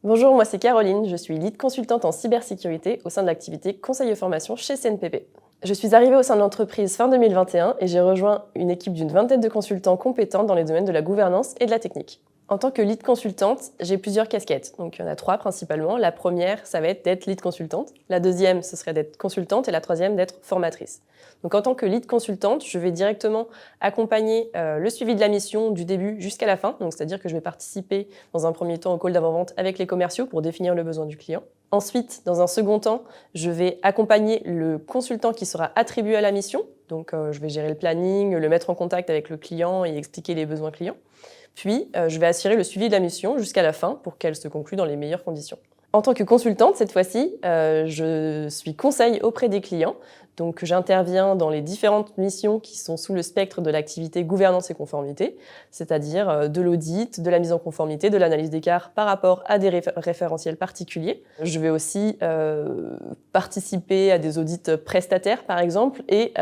Bonjour, moi c'est Caroline, je suis lead consultante en cybersécurité au sein de l'activité conseil et formation chez CNPP. Je suis arrivée au sein de l'entreprise fin 2021 et j'ai rejoint une équipe d'une vingtaine de consultants compétents dans les domaines de la gouvernance et de la technique. En tant que lead consultante, j'ai plusieurs casquettes, donc il y en a trois principalement. La première, ça va être d'être lead consultante. La deuxième, ce serait d'être consultante et la troisième, d'être formatrice. Donc en tant que lead consultante, je vais directement accompagner le suivi de la mission du début jusqu'à la fin, donc c'est-à-dire que je vais participer dans un premier temps au call d'avant-vente avec les commerciaux pour définir le besoin du client. Ensuite, dans un second temps, je vais accompagner le consultant qui sera attribué à la mission, donc je vais gérer le planning, le mettre en contact avec le client et expliquer les besoins clients. Puis, je vais assurer le suivi de la mission jusqu'à la fin pour qu'elle se conclue dans les meilleures conditions. En tant que consultante, cette fois-ci, je suis conseil auprès des clients. Donc, j'interviens dans les différentes missions qui sont sous le spectre de l'activité gouvernance et conformité, c'est-à-dire de l'audit, de la mise en conformité, de l'analyse d'écart par rapport à des référentiels particuliers. Je vais aussi participer à des audits prestataires, par exemple, et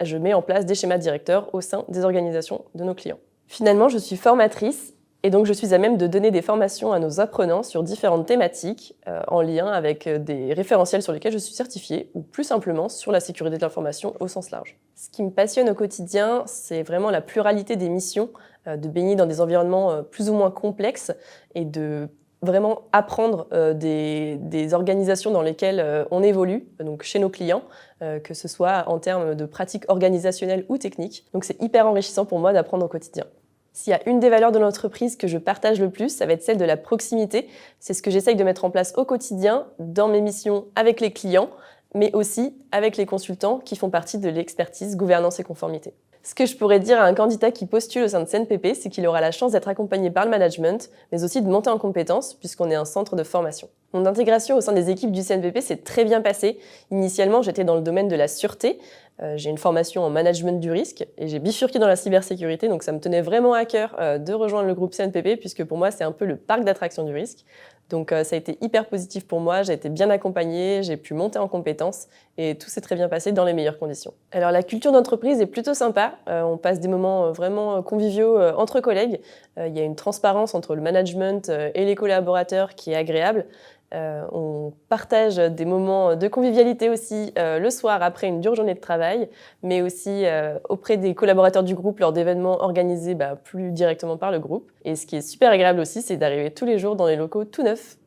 je mets en place des schémas directeurs au sein des organisations de nos clients. Finalement, je suis formatrice et donc je suis à même de donner des formations à nos apprenants sur différentes thématiques en lien avec des référentiels sur lesquels je suis certifiée ou plus simplement sur la sécurité de l'information au sens large. Ce qui me passionne au quotidien, c'est vraiment la pluralité des missions, de baigner dans des environnements plus ou moins complexes et de vraiment apprendre des organisations dans lesquelles on évolue, donc chez nos clients, que ce soit en termes de pratiques organisationnelles ou techniques. Donc c'est hyper enrichissant pour moi d'apprendre au quotidien. S'il y a une des valeurs de l'entreprise que je partage le plus, ça va être celle de la proximité. C'est ce que j'essaye de mettre en place au quotidien dans mes missions avec les clients, mais aussi avec les consultants qui font partie de l'expertise gouvernance et conformité. Ce que je pourrais dire à un candidat qui postule au sein de CNPP, c'est qu'il aura la chance d'être accompagné par le management, mais aussi de monter en compétences, puisqu'on est un centre de formation. Mon intégration au sein des équipes du CNPP s'est très bien passée. Initialement, j'étais dans le domaine de la sûreté. J'ai une formation en management du risque et j'ai bifurqué dans la cybersécurité, donc ça me tenait vraiment à cœur de rejoindre le groupe CNPP, puisque pour moi, c'est un peu le parc d'attraction du risque. Donc ça a été hyper positif pour moi, j'ai été bien accompagnée, j'ai pu monter en compétences et tout s'est très bien passé dans les meilleures conditions. Alors la culture d'entreprise est plutôt sympa, on passe des moments vraiment conviviaux entre collègues, il y a une transparence entre le management et les collaborateurs qui est agréable. On partage des moments de convivialité aussi le soir après une dure journée de travail, mais aussi auprès des collaborateurs du groupe lors d'événements organisés plus directement par le groupe. Et ce qui est super agréable aussi, c'est d'arriver tous les jours dans les locaux tout neufs.